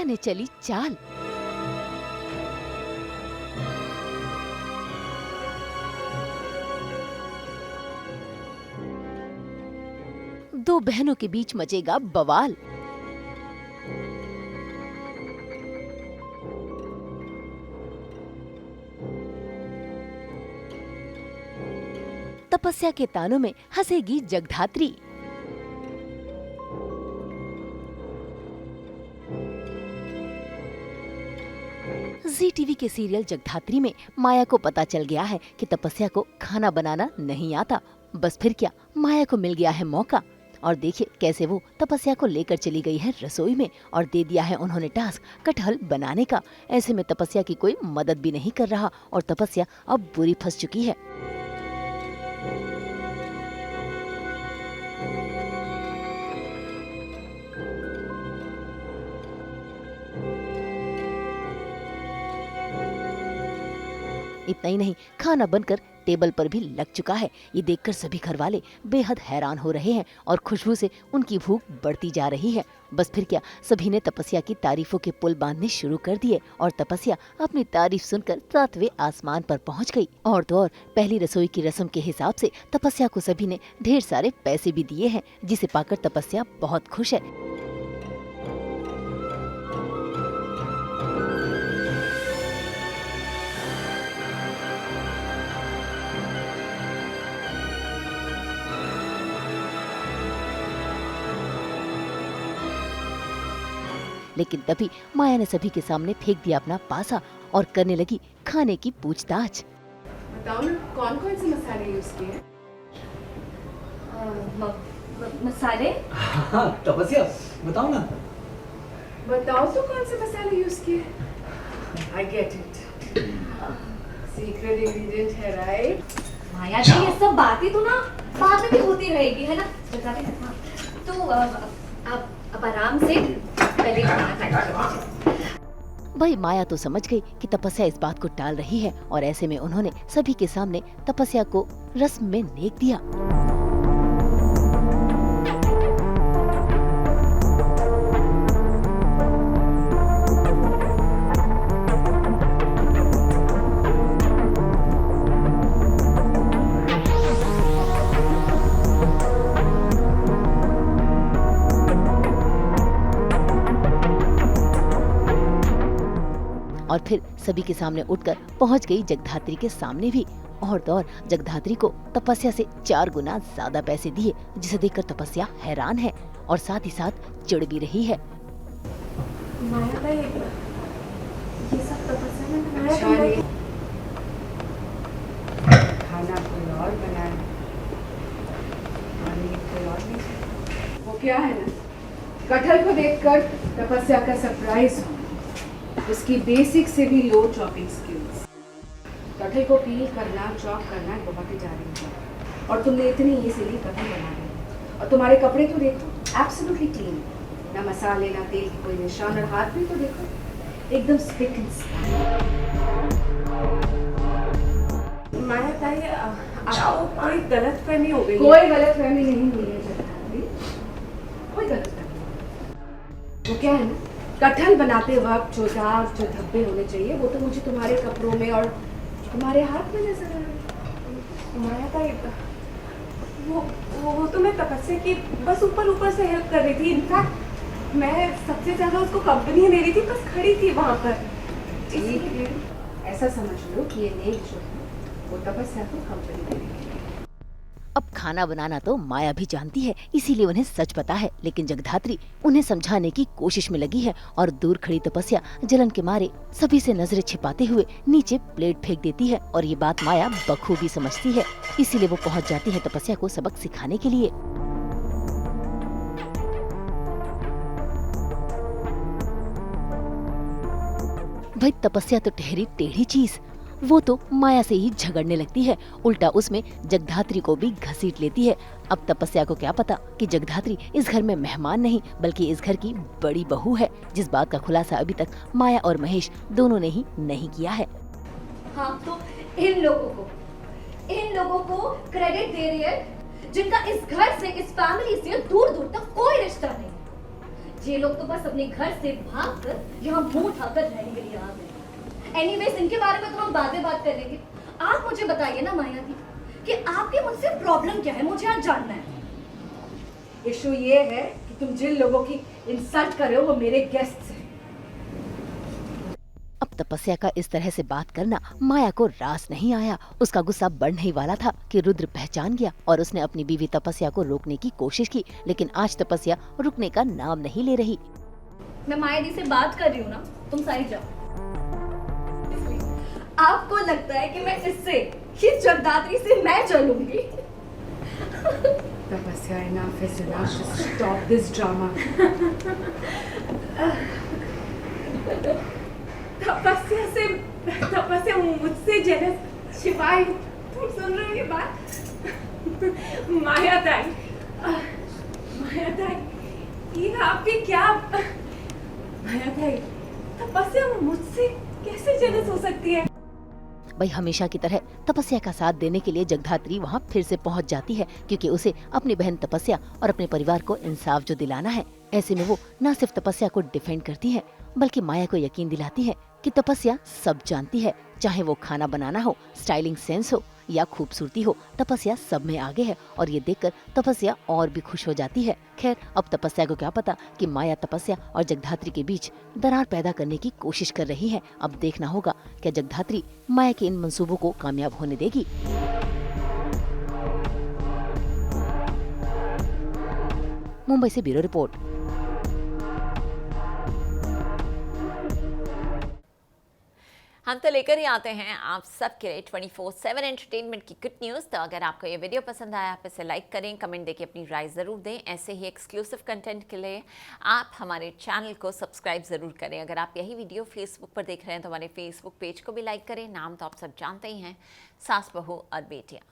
माया ने चली चाल। दो बहनों के बीच मचेगा बवाल। तपस्या के तानों में हंसेगी जगधात्री। जी टीवी के सीरियल जगधात्री में माया को पता चल गया है कि तपस्या को खाना बनाना नहीं आता। बस फिर क्या, माया को मिल गया है मौका। और देखिए कैसे वो तपस्या को लेकर चली गई है रसोई में और दे दिया है उन्होंने टास्क कटहल बनाने का। ऐसे में तपस्या की कोई मदद भी नहीं कर रहा और तपस्या अब बुरी फंस चुकी है। इतना ही नहीं, खाना बनकर टेबल पर भी लग चुका है। ये देखकर सभी घरवाले बेहद हैरान हो रहे हैं और खुशबू से उनकी भूख बढ़ती जा रही है। बस फिर क्या, सभी ने तपस्या की तारीफों के पुल बांधने शुरू कर दिए और तपस्या अपनी तारीफ सुनकर 7वें आसमान पर पहुंच गई। और तो और पहली रसोई की रस्म के हिसाब से तपस्या को सभी ने ढेर सारे पैसे भी दिए हैं, जिसे पाकर तपस्या बहुत खुश है। लेकिन तभी माया ने सभी के सामने फेंक दिया अपना पासा और करने लगी खाने की पूछताछ। बताओ ना, कौन कौन से मसाले यूज किए? मसाले? हाँ तपस्या बताओ ना। बताओ तो कौन से मसाले यूज किए? I get it. Secret ingredient है, राइट? माया जी ये सब बातें तो ना बाद में भी होती रहेगी, है ना? तो अब आराम से पहले खाना खाइए। भाई माया तो समझ गई कि तपस्या इस बात को टाल रही है और ऐसे में उन्होंने सभी के सामने तपस्या को रस्म में नेक दिया। और फिर सभी के सामने उठकर पहुंच गई जगधात्री के सामने भी। और तो और जगधात्री को तपस्या से 4 गुना ज्यादा पैसे दिए, जिसे देखकर तपस्या हैरान है और साथ ही साथ चिढ़ भी रही है। माया भाई, ये सब तपस्या ने बनाया अच्छा था। नहीं, खाना कोई और बनाए, खाने कोई और नहीं। वो क्या है ना, कटहल को देखकर तपस्या का सरप्राइज हो, उसकी बेसिक से भी लो चॉपिंग स्किल्स। कटहल को पील करना, चॉप करना बहुत ही जारी है और तुमने इतनी इजीली कटहल बना दिया। और तुम्हारे कपड़े तो देखो, एब्सोल्युटली क्लीन, ना मसाले ना तेल की कोई निशान, और हाथ भी तो देखो एकदम स्पिक एंड स्पैन। माया भाई, आपको कोई गलतफहमी हो गई है? कोई गलतफहमी नहीं हुई है जगधात्री, कोई गलतफहमी नहीं। वो क्या है ना, कटहल बनाते वक्त जो दाग जो धब्बे होने चाहिए वो तो मुझे तुम्हारे कपड़ों में और तुम्हारे हाथ में नजर आ रहे हैं। माया भाई, वो तो मैं तपस्या की बस ऊपर से हेल्प कर रही थी। इनफैक्ट मैं सबसे ज्यादा उसको कंपनी दे रही थी, बस खड़ी थी वहाँ पर। ठीक है, ऐसा समझ लो कि ये नेक जो है वो तपस्या को कंपनी दे रही है। अब खाना बनाना तो माया भी जानती है, इसीलिए उन्हें सच पता है। लेकिन जगधात्री उन्हें समझाने की कोशिश में लगी है और दूर खड़ी तपस्या जलन के मारे सभी से नजरें छिपाते हुए नीचे प्लेट फेंक देती है। और ये बात माया बखूबी समझती है, इसीलिए वो पहुंच जाती है तपस्या को सबक सिखाने के लिए। भाई तपस्या तो ठहरी टेढ़ी चीज, वो तो माया से ही झगड़ने लगती है, उल्टा उसमें जगधात्री को भी घसीट लेती है। अब तपस्या को क्या पता कि जगधात्री इस घर में मेहमान नहीं बल्कि इस घर की बड़ी बहू है, जिस बात का खुलासा अभी तक माया और महेश दोनों ने ही नहीं किया है। हाँ तो इन लोगों को क्रेडिट दे रही है जिनका इस घर से, इस फैमिली से दूर दूर तक कोई रिश्ता नहीं। ये लोग तो बस अपने घर से भागकर यहाँ मुंह उठाकर रहने के लिए आ गए। एनीवेज इनके बारे में तो हम बाद में बात कर लेंगे। आप मुझे बताइए ना माया दी कि आपकी मुझसे प्रॉब्लम क्या है, मुझे आज जानना है। इशू ये है कि तुम जिन लोगों की इंसल्ट कर रहे हो वो मेरे गेस्ट्स हैं। अब तपस्या का इस तरह से बात करना माया को रास नहीं आया। उसका गुस्सा बढ़ने ही वाला था कि रुद्र पहचान गया और उसने अपनी बीवी तपस्या को रोकने की कोशिश की, लेकिन आज तपस्या रुकने का नाम नहीं ले रही। मैं माया दी से बात कर रही हूँ ना, तुम साइड जाओ। आपको लगता है कि मैं इससे, ये जगदात्री से मैं चलूंगी? तपस्या, enough is enough. Just stop this drama. तपस्या मुझसे जेलस। शिवाय, तुम सुन रहे हो ये बात? माया ताई, ये आपकी क्या? माया ताई, तपस्या मुझसे कैसे जेलस हो सकती है? भाई हमेशा की तरह तपस्या का साथ देने के लिए जगधात्री वहाँ फिर से पहुँच जाती है, क्योंकि उसे अपनी बहन तपस्या और अपने परिवार को इंसाफ जो दिलाना है। ऐसे में वो न सिर्फ तपस्या को डिफेंड करती है, बल्कि माया को यकीन दिलाती है कि तपस्या सब जानती है। चाहे वो खाना बनाना हो, स्टाइलिंग सेंस हो या खूबसूरती हो, तपस्या सब में आगे है। और ये देखकर तपस्या और भी खुश हो जाती है। खैर, अब तपस्या को क्या पता कि माया तपस्या और जगधात्री के बीच दरार पैदा करने की कोशिश कर रही है। अब देखना होगा क्या जगधात्री माया के इन मंसूबों को कामयाब होने देगी। मुंबई से ब्यूरो रिपोर्ट। हम तो लेकर ही आते हैं आप सबके लिए 24/7 एंटरटेनमेंट की गुड न्यूज़। तो अगर आपको ये वीडियो पसंद आया, आप इसे लाइक करें, कमेंट देके अपनी राय ज़रूर दें। ऐसे ही एक्सक्लूसिव कंटेंट के लिए आप हमारे चैनल को सब्सक्राइब ज़रूर करें। अगर आप यही वीडियो फेसबुक पर देख रहे हैं तो हमारे फेसबुक पेज को भी लाइक करें। नाम तो आप सब जानते ही हैं, सास बहू और बेटियाँ।